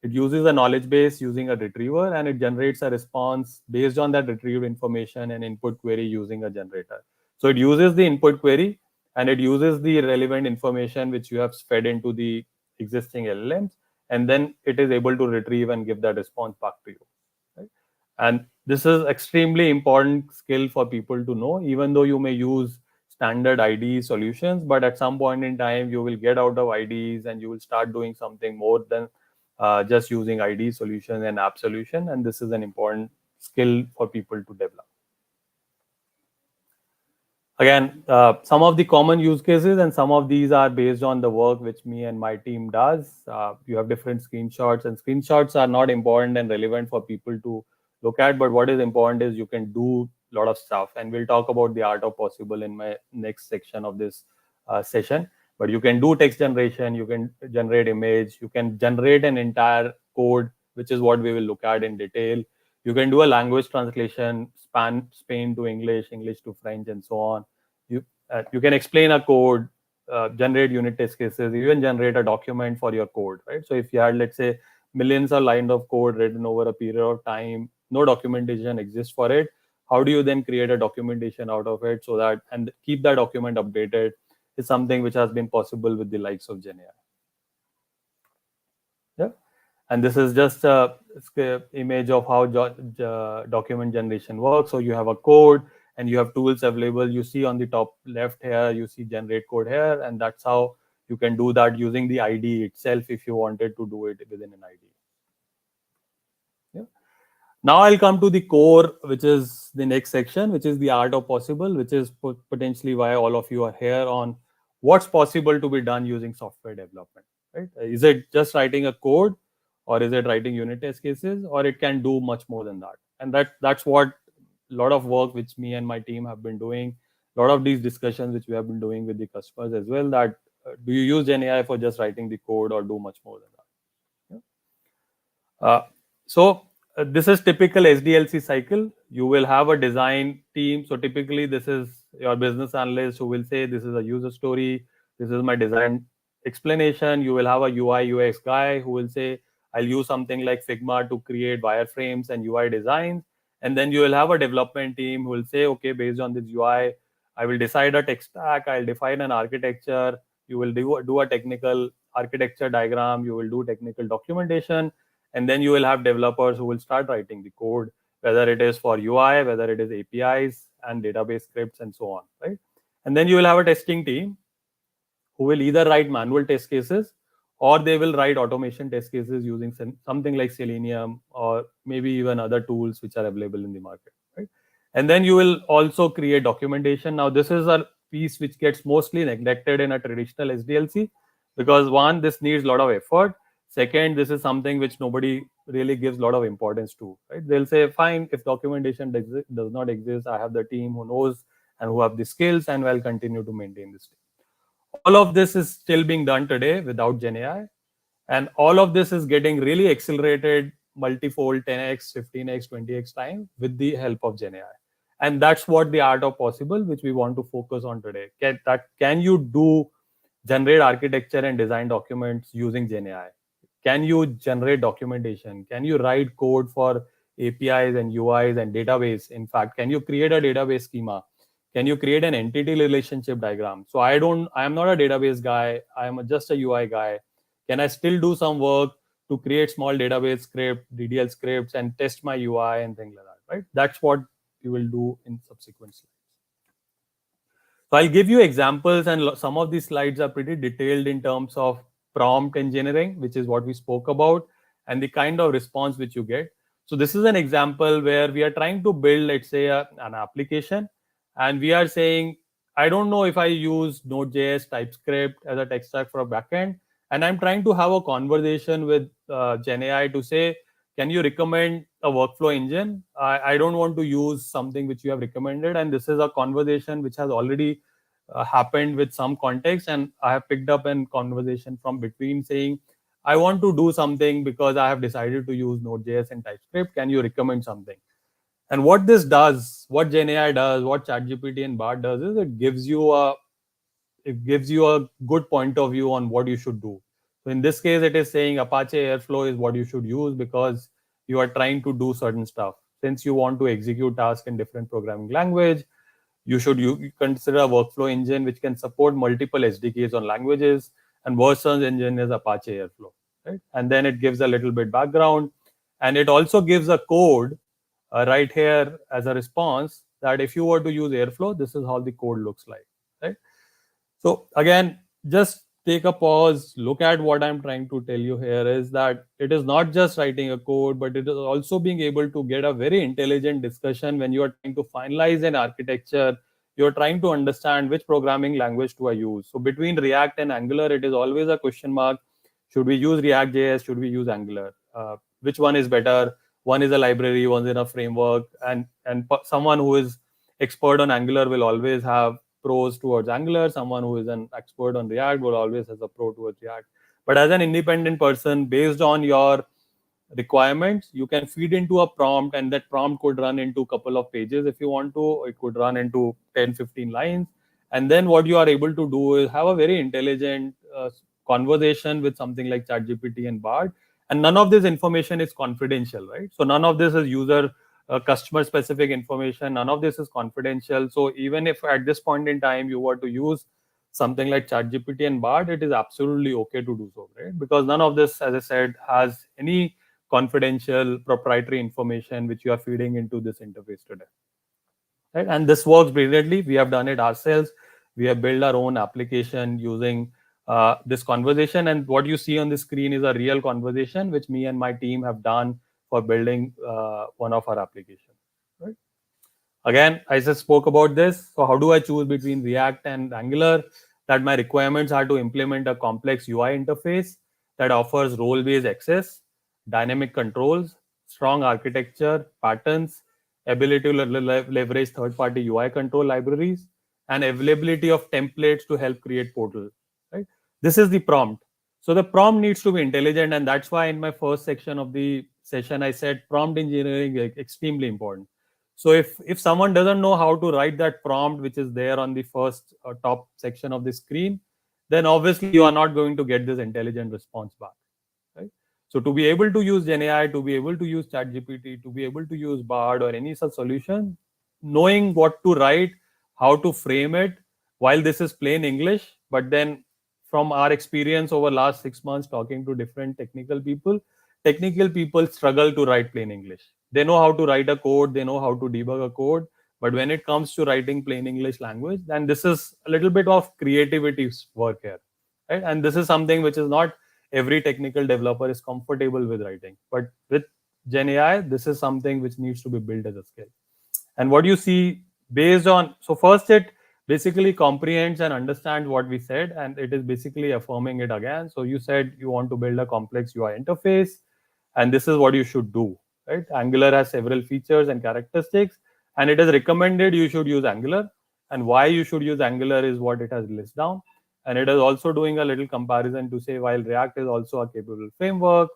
It uses a knowledge base using a retriever, and it generates a response based on that retrieved information and input query using a generator. So it uses the input query, and it uses the relevant information which you have fed into the existing LLMs, and then it is able to retrieve and give that response back to you, right? And this is extremely important skill for people to know. Even though you may use standard IDE solutions, but at some point in time you will get out of IDEs and you will start doing something more than just using IDE solution and app solution. And this is an important skill for people to develop. Again, some of the common use cases, and some of these are based on the work which me and my team does. You have different screenshots, and screenshots are not important and relevant for people to look at, but what is important is you can do a lot of stuff, and we'll talk about the art of possible in my next section of this session. But you can do text generation, you can generate image, you can generate an entire code, which is what we will look at in detail. You can do a language translation, Spain to English, English to French, and so on. You can explain a code, generate unit test cases, even generate a document for your code, right? So if you had, let's say, millions of lines of code written over a period of time, no documentation exists for it. How do you then create a documentation out of it, so that and keep that document updated? Is something which has been possible with the likes of GenAI. Yeah. And this is just a image of how document generation works. So you have a code and you have tools available. You see on the top left here, you see generate code here, and that's how you can do that using the IDE itself if you wanted to do it within an IDE. Yeah. Now I'll come to the core, which is the next section, which is the art of possible, which is potentially why all of you are here, on what's possible to be done using software development, right? Is it just writing a code, or is it writing unit test cases, or it can do much more than that? And that's what a lot of work which me and my team have been doing, a lot of these discussions which we have been doing with the customers as well, that do you use GenAI for just writing the code or do much more than that? So this is typical SDLC cycle. You will have a design team. So typically this is your business analyst who will say, this is a user story, this is my design explanation. You will have a UI UX guy who will say, I'll use something like Figma to create wireframes and UI designs. And then you will have a development team who will say, okay, based on this UI, I will decide a tech stack, I'll define an architecture, you will do a technical architecture diagram, you will do technical documentation, and then you will have developers who will start writing the code, whether it is for UI, whether it is APIs and database scripts and so on, right? And then you will have a testing team who will either write manual test cases or they will write automation test cases using something like Selenium or maybe even other tools which are available in the market, right? And then you will also create documentation. Now, this is a piece which gets mostly neglected in a traditional SDLC because one, this needs a lot of effort. Second, this is something which nobody really gives a lot of importance to, right? They'll say, fine, if documentation does not exist, I have the team who knows and who have the skills and will continue to maintain this team. All of this is still being done today without GenAI. And all of this is getting really accelerated multifold 10x, 15x, 20x time with the help of GenAI. And that's what the art of possible, which we want to focus on today. Can you do generate architecture and design documents using GenAI? Can you generate documentation? Can you write code for APIs and UIs and database? In fact, can you create a database schema? Can you create an entity relationship diagram? So I am not a database guy. I am just a UI guy. Can I still do some work to create small database script, DDL scripts, and test my UI and things like that, right? That's what we will do in subsequent slides. So I'll give you examples, and some of these slides are pretty detailed in terms of prompt engineering, which is what we spoke about, and the kind of response which you get. So this is an example where we are trying to build, let's say, an application, and we are saying, I don't know if I use Node.js, TypeScript as a tech stack for a backend, and I'm trying to have a conversation with GenAI to say, can you recommend a workflow engine? I don't want to use something which you have recommended. And this is a conversation which has already happened with some context. And I have picked up a conversation from between saying, I want to do something because I have decided to use Node.js and TypeScript. Can you recommend something? And what this does, what GenAI does, what ChatGPT and Bard does is it gives you a good point of view on what you should do. So in this case, it is saying Apache Airflow is what you should use because you are trying to do certain stuff. Since you want to execute tasks in different programming language, you consider a workflow engine which can support multiple SDKs on languages, and versions engine is Apache Airflow, right? And then it gives a little bit background, and it also gives a code right here as a response that if you were to use Airflow, this is how the code looks like, right? So again, just take a pause, look at what I'm trying to tell you here is that it is not just writing a code, but it is also being able to get a very intelligent discussion when you are trying to finalize an architecture. You're trying to understand which programming language do I use. So between React and Angular, it is always a question mark. Should we use React.js? Should we use Angular? Which one is better? One is a library, one is a framework, and someone who is expert on Angular will always have pros towards Angular. Someone who is an expert on React will always has a pro towards React. But as an independent person, based on your requirements, you can feed into a prompt, and that prompt could run into a couple of pages if you want to. It could run into 10, 15 lines. And then what you are able to do is have a very intelligent conversation with something like ChatGPT and Bard. And none of this information is confidential, right? So none of this is user customer specific information. None of this is confidential. So even if at this point in time you were to use something like ChatGPT and Bard, it is absolutely okay to do so, right? Because none of this, as I said, has any confidential proprietary information which you are feeding into this interface today, right? And this works brilliantly. We have done it ourselves. We have built our own application using this conversation, and what you see on the screen is a real conversation which me and my team have done for building one of our applications, right? Again, I just spoke about this. So how do I choose between React and Angular? That my requirements are to implement a complex UI interface that offers role-based access, dynamic controls, strong architecture, patterns, ability to leverage third-party UI control libraries, and availability of templates to help create portals, right? This is the prompt. So the prompt needs to be intelligent, and that's why in my first section of the session, I said prompt engineering is extremely important. So if someone doesn't know how to write that prompt, which is there on the first top section of the screen, then obviously you are not going to get this intelligent response back, right? So to be able to use GenAI, to be able to use ChatGPT, to be able to use Bard or any such solution, knowing what to write, how to frame it. While this is plain English, but then from our experience over last 6 months talking to different technical people struggle to write plain English. They know how to write a code, they know how to debug a code, but when it comes to writing plain English language, then this is a little bit of creativity work here, right? And this is something which is not every technical developer is comfortable with writing, but with Gen AI, this is something which needs to be built as a skill. And what you see based on, so first it basically comprehends and understands what we said, and it is basically affirming it again. So you said you want to build a complex UI interface, and this is what you should do, right? Angular has several features and characteristics, and it is recommended you should use Angular. And why you should use Angular is what it has listed down. And it is also doing a little comparison to say, while React is also a capable framework,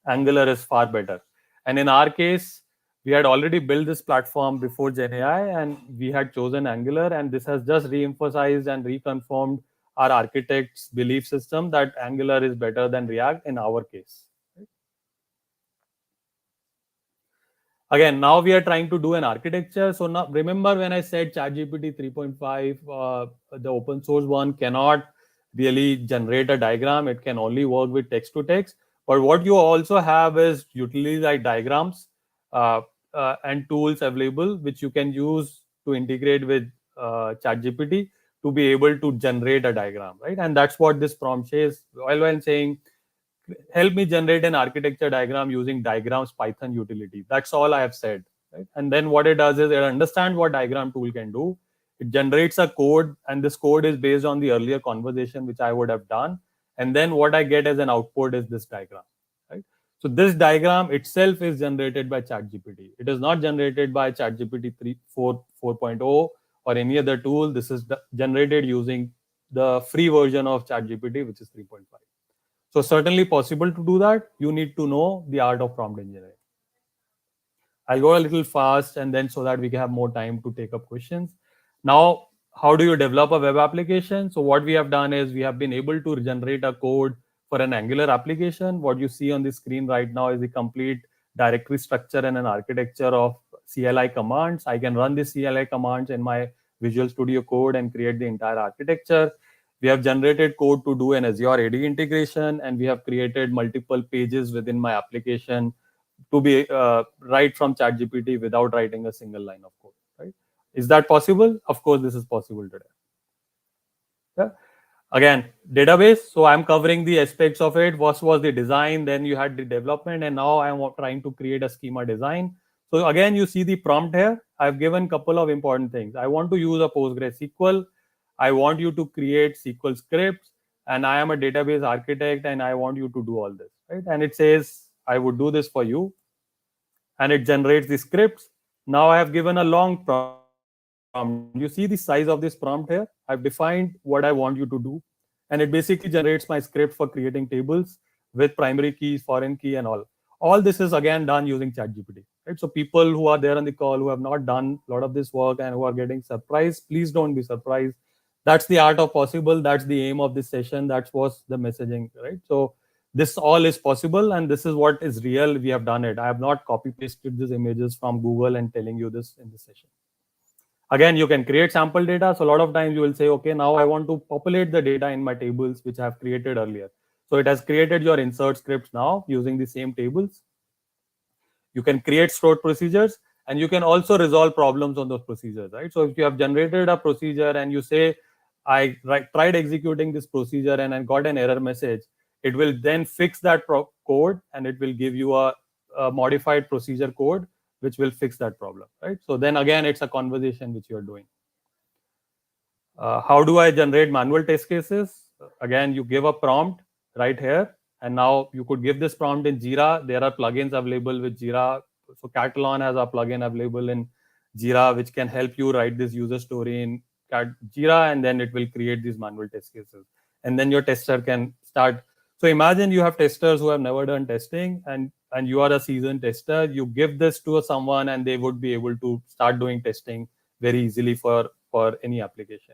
Angular is far better. And in our case, we had already built this platform before GenAI, and we had chosen Angular, and this has just re-emphasized and reconfirmed our architect's belief system that Angular is better than React in our case. Again, now we are trying to do an architecture. So now remember when I said ChatGPT 3.5, the open source one cannot really generate a diagram. It can only work with text to text. But what you also have is utilities like diagrams and tools available, which you can use to integrate with ChatGPT to be able to generate a diagram, right? And that's what this prompt says. While I'm saying help me generate an architecture diagram using diagrams Python utility. That's all I have said. Right? And then what it does is it understands what diagram tool can do. It generates a code, and this code is based on the earlier conversation which I would have done. And then what I get as an output is this diagram. Right? So this diagram itself is generated by ChatGPT. It is not generated by ChatGPT 4.0 or any other tool. This is generated using the free version of ChatGPT, which is 3.5. So certainly possible to do that. You need to know the art of prompt engineering. I'll go a little fast and then so that we can have more time to take up questions. Now, how do you develop a web application? So what we have done is we have been able to generate a code for an Angular application. What you see on the screen right now is the complete directory structure and an architecture of CLI commands. I can run the CLI commands in my Visual Studio Code and create the entire architecture. We have generated code to do an Azure AD integration, and we have created multiple pages within my application to be write from ChatGPT without writing a single line of code. Right? Is that possible? Of course, this is possible today. Yeah. Again, database. So I'm covering the aspects of it. What was the design? Then you had the development, and now I'm trying to create a schema design. So again, you see the prompt here. I've given a couple of important things. I want to use a PostgreSQL. I want you to create SQL scripts, and I am a database architect, and I want you to do all this, right? And it says I would do this for you, and it generates the scripts. Now I have given a long prompt. You see the size of this prompt here. I've defined what I want you to do, and it basically generates my script for creating tables with primary keys, foreign key, and all. All this is again done using ChatGPT. Right? So people who are there on the call who have not done a lot of this work and who are getting surprised, please don't be surprised. That's the art of possible. That's the aim of this session. That was the messaging, right? So this all is possible, and this is what is real. We have done it. I have not copy pasted these images from Google and telling you this in this session. Again, you can create sample data. So a lot of times you will say, okay, now I want to populate the data in my tables, which I have created earlier. So it has created your insert scripts now using the same tables. You can create stored procedures, and you can also resolve problems on those procedures, right? So if you have generated a procedure and you say, I tried executing this procedure and I got an error message, it will then fix that code, and it will give you a modified procedure code which will fix that problem, right? So then again, it's a conversation which you're doing. How do I generate manual test cases? Again, you give a prompt right here, and now you could give this prompt in Jira. There are plugins available with Jira. So Catalan has a plugin available in Jira which can help you write this user story in Jira, and then it will create these manual test cases. And then your tester can start. So imagine you have testers who have never done testing, and you are a seasoned tester. You give this to someone, and they would be able to start doing testing very easily for any application.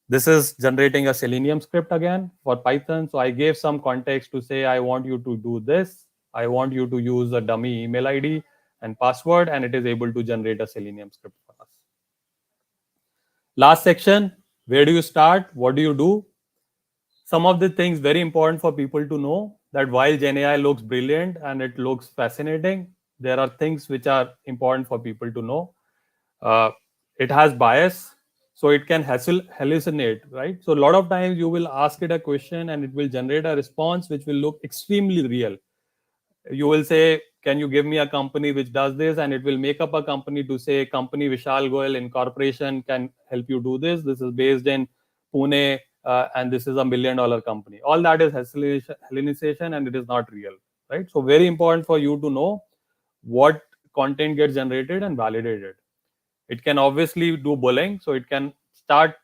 This is generating a Selenium script again for Python. So I gave some context to say, I want you to do this. I want you to use a dummy email ID and password, and it is able to generate a Selenium script for us. Last section, where do you start? What do you do? Some of the things very important for people to know, that while GenAI looks brilliant and it looks fascinating, there are things which are important for people to know. uh, it has bias, so it can hallucinate, right? So a lot of times you will ask it a question and it will generate a response which will look extremely real. You will say, can you give me a company which does this, and it will make up a company to say company Vishal Goyal Incorporation can help you do this is based in Pune, and this is $1 million company. All that is hallucination and it is not real, right? So very important for you to know what content gets generated and validated. It can obviously do bullying, so it can start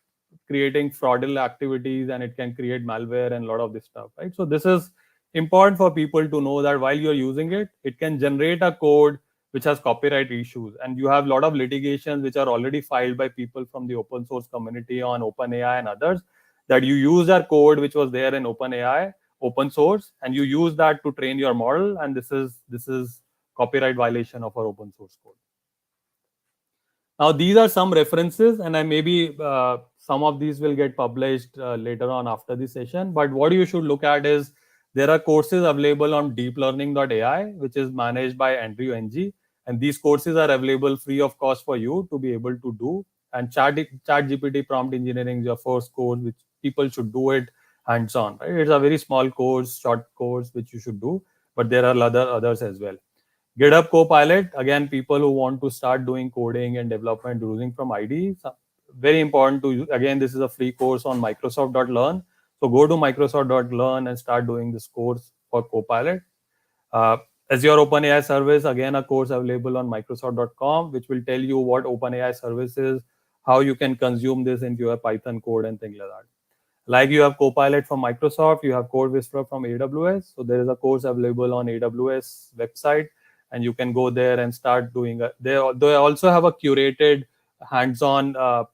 creating fraudulent activities and it can create malware and a lot of this stuff, right? So this is important for people to know, that while you're using it, it can generate a code which has copyright issues, and you have a lot of litigations which are already filed by people from the open source community on OpenAI and others, that you use our code which was there in OpenAI open source, and you use that to train your model, and this is copyright violation of our open source code. Now, these are some references, and I maybe some of these will get published later on after the session. But what you should look at is, there are courses available on deeplearning.ai, which is managed by Andrew Ng, and these courses are available free of cost for you to be able to do. And ChatGPT prompt engineering is your first course, which people should do it hands-on. Right? It's a very small course, short course, which you should do, but there are others as well. GitHub Copilot, again, people who want to start doing coding and development using from IDE, very important to use. Again, this is a free course on Microsoft.learn. So go to Microsoft.learn and start doing this course for Copilot. Uh, Azure OpenAI service, again, a course available on Microsoft.com, which will tell you what OpenAI service is, how you can consume this into your Python code and things like that. Like you have Copilot from Microsoft, you have Code Whisperer from AWS. So there is a course available on AWS website, and you can go there and start doing. They also have a curated hands-on uh,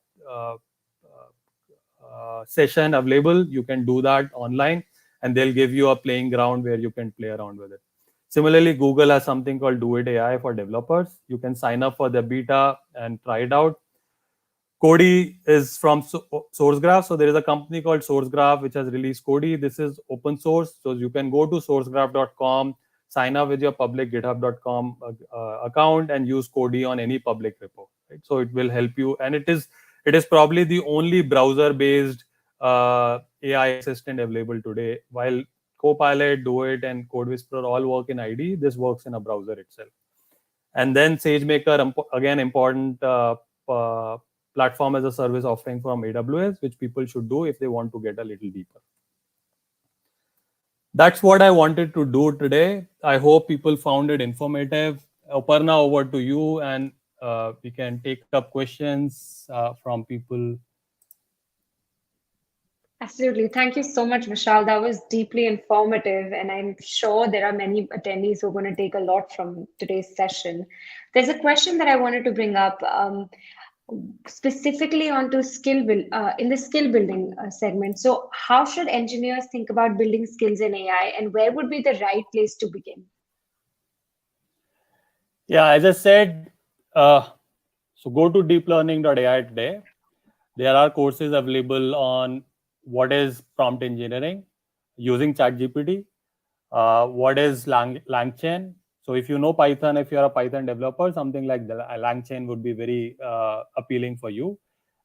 session available. You can do that online, and they'll give you a playing ground where you can play around with it. Similarly, Google has something called Do It AI for developers. You can sign up for the beta and try it out. Kodi is from SourceGraph. So there is a company called SourceGraph which has released Kodi. This is open source. So you can go to sourcegraph.com, sign up with your public github.com account, and use Kodi on any public repo. Right? So it will help you. And it is probably the only browser-based AI assistant available today. While Copilot, Do It, and Code Whisperer all work in IDE, this works in a browser itself. And then SageMaker, again, important platform as a service offering from AWS, which people should do if they want to get a little deeper. That's what I wanted to do today. I hope people found it informative. Aparna, over to you, and we can take up questions from people. Absolutely. Thank you so much, Vishal. That was deeply informative, and I'm sure there are many attendees who are going to take a lot from today's session. There's a question that I wanted to bring up. Specifically onto in the skill building segment. So how should engineers think about building skills in AI, and where would be the right place to begin? Yeah, as I said, so go to deeplearning.ai today. There are courses available on what is prompt engineering using ChatGPT, what is LangChain. So if you know Python, if you're a Python developer, something like the LangChain would be very appealing for you,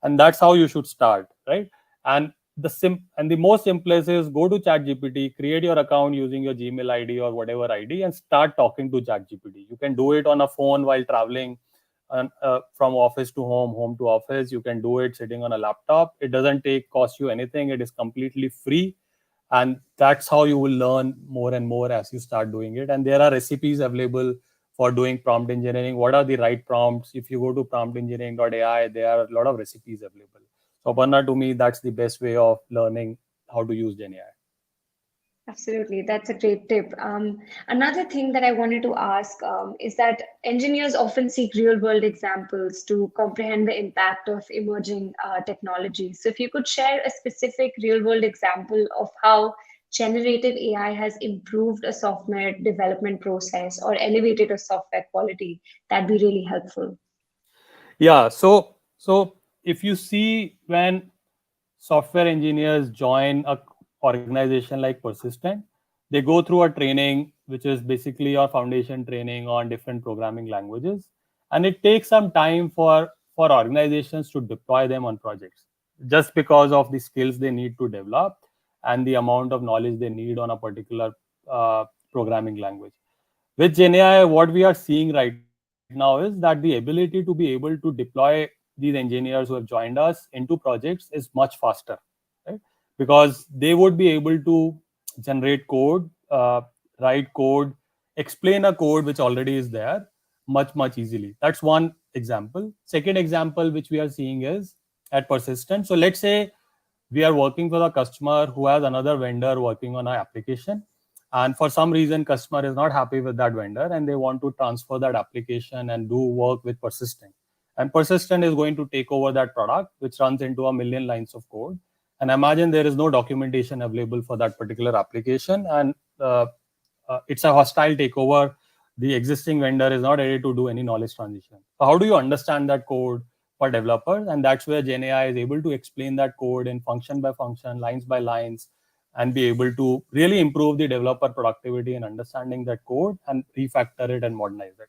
and that's how you should start, right? And the most simplest is go to ChatGPT, create your account using your Gmail ID or whatever ID, and start talking to ChatGPT. You can do it on a phone while traveling, and from office to home to office. You can do it sitting on a laptop. It doesn't cost you anything. It is completely free, and that's how you will learn more and more as you start doing it. And there are recipes available for doing prompt engineering. What are the right prompts? If you go to promptengineering.ai, there are a lot of recipes available. So Aparna, to me, that's the best way of learning how to use GenAI. Absolutely, that's a great tip. Another thing that I wanted to ask is that engineers often seek real-world examples to comprehend the impact of emerging technologies. So if you could share a specific real-world example of how generative AI has improved a software development process or elevated a software quality, that'd be really helpful. Yeah. So if you see when software engineers join a organization like Persistent, they go through a training which is basically your foundation training on different programming languages, and it takes some time for organizations to deploy them on projects, just because of the skills they need to develop and the amount of knowledge they need on a particular programming language. With GenAI, what we are seeing right now is that the ability to be able to deploy these engineers who have joined us into projects is much faster, right? Because they would be able to generate code, write code, explain a code which already is there much easily. That's one example. Second example which we are seeing is at Persistent. So let's say we are working for a customer who has another vendor working on an application, and for some reason customer is not happy with that vendor and they want to transfer that application and do work with Persistent, and Persistent is going to take over that product which runs into a million lines of code. And imagine there is no documentation available for that particular application, and it's a hostile takeover. The existing vendor is not ready to do any knowledge transition. So how do you understand that code for developers? And that's where GenAI is able to explain that code in function by function, lines by lines, and be able to really improve the developer productivity in understanding that code and refactor it and modernize it.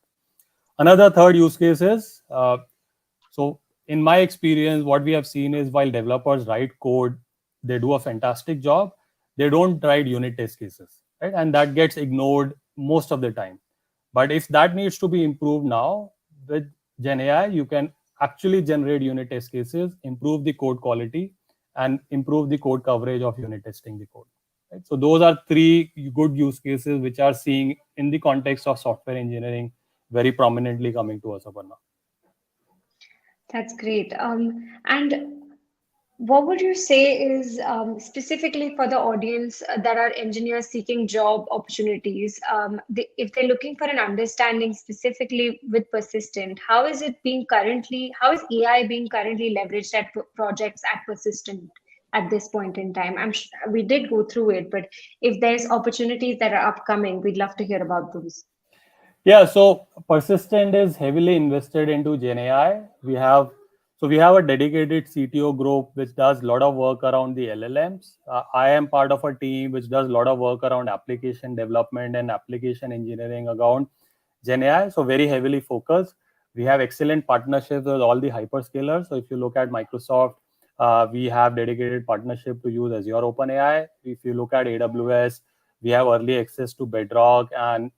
Another third use case is so in my experience, what we have seen is while developers write code, they do a fantastic job. They don't write unit test cases, right? And that gets ignored most of the time. But if that needs to be improved now with Gen AI, you can actually generate unit test cases, improve the code quality, and improve the code coverage of unit testing the code. Right? So those are three good use cases which are seeing in the context of software engineering very prominently coming to us, Aparna. That's great. And what would you say is specifically for the audience that are engineers seeking job opportunities? If they're looking for an understanding specifically with Persistent, how is it being currently, how is AI being currently leveraged at projects at Persistent at this point in time? We did go through it, but if there's opportunities that are upcoming, we'd love to hear about those. Yeah, so Persistent is heavily invested into Gen AI. We have a dedicated CTO group which does a lot of work around the LLMs. I am part of a team which does a lot of work around application development and application engineering around Gen AI. So very heavily focused. We have excellent partnerships with all the hyperscalers. So if you look at Microsoft, we have dedicated partnership to use Azure OpenAI. If you look at AWS, we have early access to Bedrock and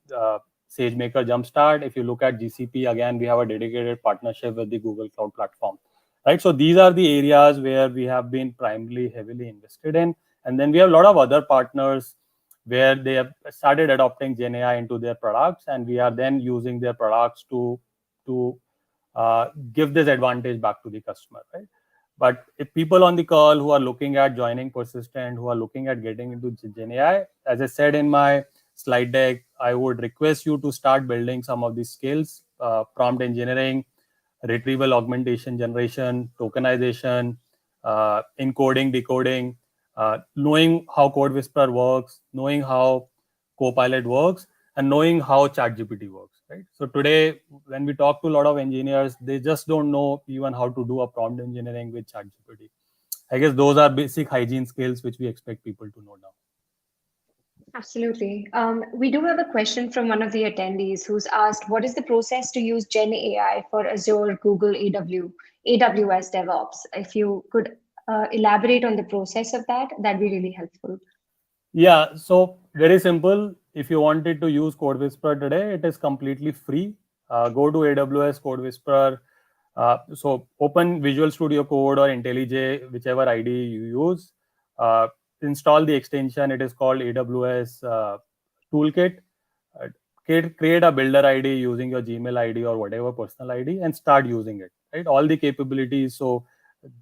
SageMaker Jumpstart. If you look at GCP, again, we have a dedicated partnership with the Google Cloud Platform, right? So these are the areas where we have been primarily heavily invested in. And then we have a lot of other partners where they have started adopting Gen AI into their products, and we are then using their products to give this advantage back to the customer, right? But if people on the call who are looking at joining Persistent, who are looking at getting into Gen AI, as I said in my slide deck, I would request you to start building some of these skills: prompt engineering, retrieval augmentation generation, tokenization, encoding, decoding, knowing how Code Whisperer works, knowing how Copilot works, and knowing how ChatGPT works, right? So today, when we talk to a lot of engineers, they just don't know even how to do a prompt engineering with ChatGPT. I guess those are basic hygiene skills which we expect people to know now. Absolutely. We do have a question from one of the attendees who's asked, what is the process to use Gen AI for Azure, Google, AWS DevOps? If you could elaborate on the process of that, that'd be really helpful. Yeah, so very simple. If you wanted to use Code Whisperer today, it is completely free. Go to AWS Code Whisperer. So open Visual Studio Code or IntelliJ, whichever ID you use. Uh, Install the extension. It is called AWS Toolkit. Uh, create a builder ID using your Gmail ID or whatever personal ID and start using it. Right, all the capabilities. So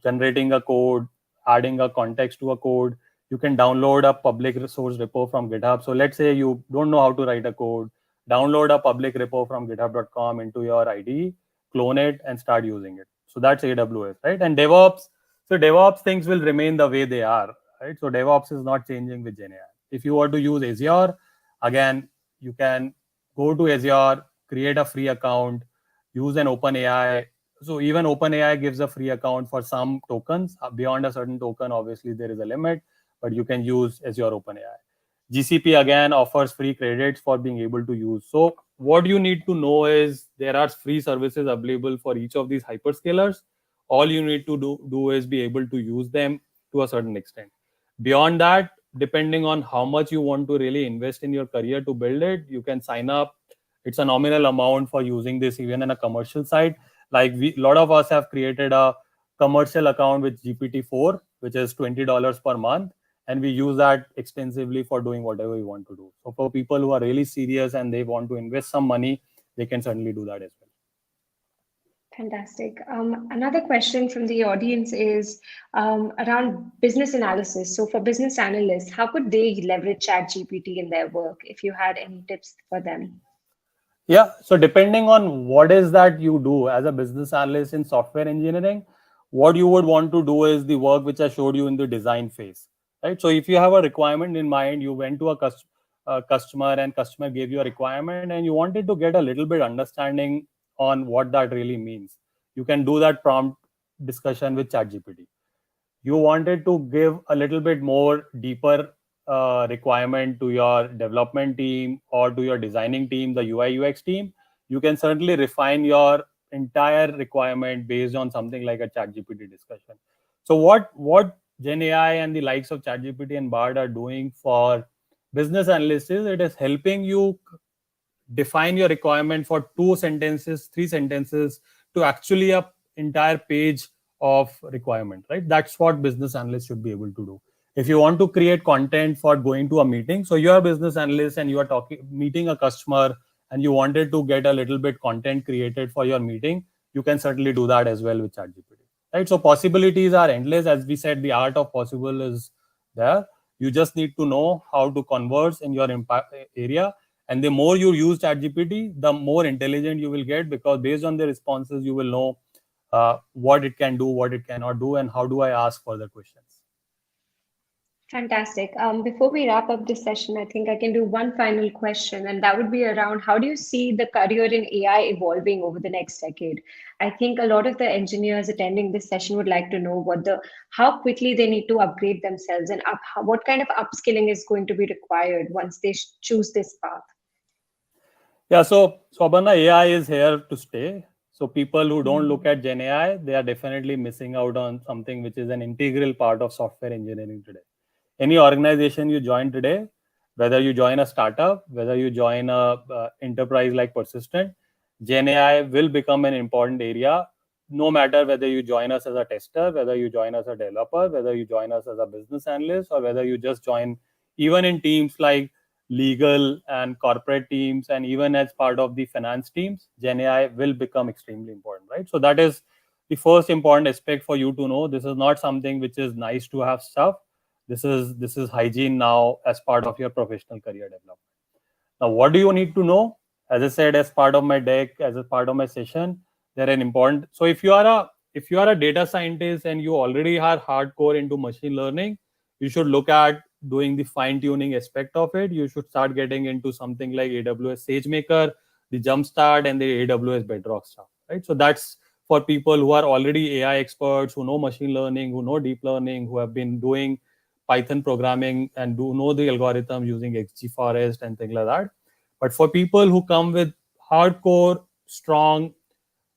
generating a code, adding a context to a code. You can download a public source repo from GitHub. So let's say you don't know how to write a code, download a public repo from github.com into your IDE, clone it, and start using it. So that's AWS, right? And DevOps. So DevOps things will remain the way they are, right? So DevOps is not changing with GenAI. If you want to use Azure, again, you can go to Azure, create a free account, use an OpenAI. So even OpenAI gives a free account for some tokens. Beyond a certain token, obviously there is a limit, but you can use Azure OpenAI. GCP again offers free credits for being able to use. So what you need to know is there are free services available for each of these hyperscalers. All you need to do is be able to use them to a certain extent. Beyond that, depending on how much you want to really invest in your career to build it, you can sign up. It's a nominal amount for using this even in a commercial side. Like a lot of us have created a commercial account with GPT-4, which is $20 per month, and we use that extensively for doing whatever we want to do. So for people who are really serious and they want to invest some money, they can certainly do that as well. Fantastic. Another question from the audience is around business analysis. So for business analysts, how could they leverage ChatGPT in their work? If you had any tips for them. Yeah. So depending on what is that you do as a business analyst in software engineering, what you would want to do is the work which I showed you in the design phase, right? So if you have a requirement in mind, you went to a customer and customer gave you a requirement and you wanted to get a little bit understanding on what that really means. You can do that prompt discussion with ChatGPT. You wanted to give a little bit more deeper requirement to your development team or to your designing team, the UI UX team, you can certainly refine your entire requirement based on something like a ChatGPT discussion. So what GenAI and the likes of ChatGPT and Bard are doing for business analysts is it is helping you define your requirement for 2 sentences, 3 sentences to actually a entire page of requirement, right? That's what business analysts should be able to do. If you want to create content for going to a meeting, so you're a business analyst and you are talking meeting a customer and you wanted to get a little bit content created for your meeting, you can certainly do that as well with ChatGPT, right? So possibilities are endless. As we said, the art of possible is there. You just need to know how to converse in your impact area, and the more you use ChatGPT, the more intelligent you will get, because based on the responses, you will know what it can do, what it cannot do, and how do I ask further questions. Fantastic. Before we wrap up this session, I think I can do one final question, and that would be around how do you see the career in AI evolving over the next decade? I think a lot of the engineers attending this session would like to know how quickly they need to upgrade themselves and what kind of upskilling is going to be required once they choose this path. Yeah, so Abanna, AI is here to stay. So people who don't look at Gen AI, they are definitely missing out on something which is an integral part of software engineering today. Any organization you join today, whether you join a startup, whether you join a enterprise like Persistent, Gen AI will become an important area. No matter whether you join us as a tester, whether you join us as a developer, whether you join us as a business analyst, or whether you just join even in teams like legal and corporate teams, and even as part of the finance teams, Gen AI will become extremely important, right? So that is the first important aspect for you to know. This is not something which is nice to have stuff. This is hygiene now as part of your professional career development. Now, what do you need to know? As I said, as part of my deck, as a part of my session, they're an important. So if you are a data scientist and you already are hardcore into machine learning, you should look at doing the fine tuning aspect of it. You should start getting into something like AWS SageMaker, the Jumpstart, and the AWS Bedrock stuff, right? So that's for people who are already AI experts, who know machine learning, who know deep learning, who have been doing Python programming and do know the algorithm using XGForest and things like that. But for people who come with hardcore, strong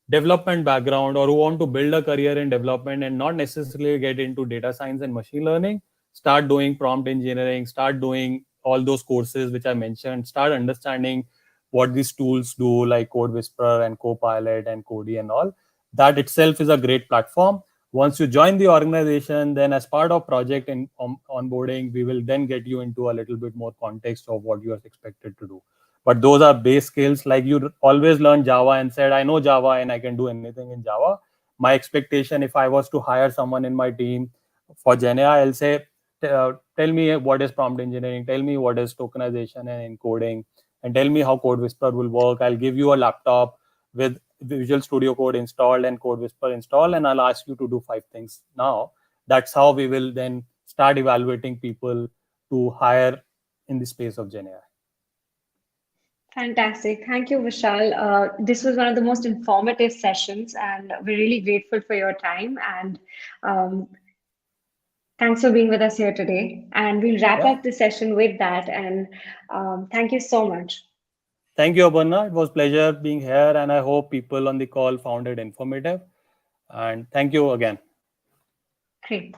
development background, or who want to build a career in development and not necessarily get into data science and machine learning, start doing prompt engineering, start doing all those courses which I mentioned, start understanding what these tools do, like Code Whisperer and Copilot and Cody and all. That itself is a great platform. Once you join the organization, then as part of project and onboarding, we will then get you into a little bit more context of what you are expected to do. But those are base skills. Like you always learn Java and said, I know Java and I can do anything in Java. My expectation, if I was to hire someone in my team for GenAI, I'll say, tell me what is prompt engineering, tell me what is tokenization and encoding, and tell me how Code Whisperer will work. I'll give you a laptop with Visual Studio Code installed and Code Whisperer installed, and I'll ask you to do 5 things now. That's how we will then start evaluating people to hire in the space of GenAI. Fantastic. Thank you, Vishal. This was one of the most informative sessions, and we're really grateful for your time. And um, thanks for being with us here today. And we'll wrap Yeah. up the session with that. And thank you so much. Thank you, Aparna. It was pleasure being here, and I hope people on the call found it informative. And thank you again. Great.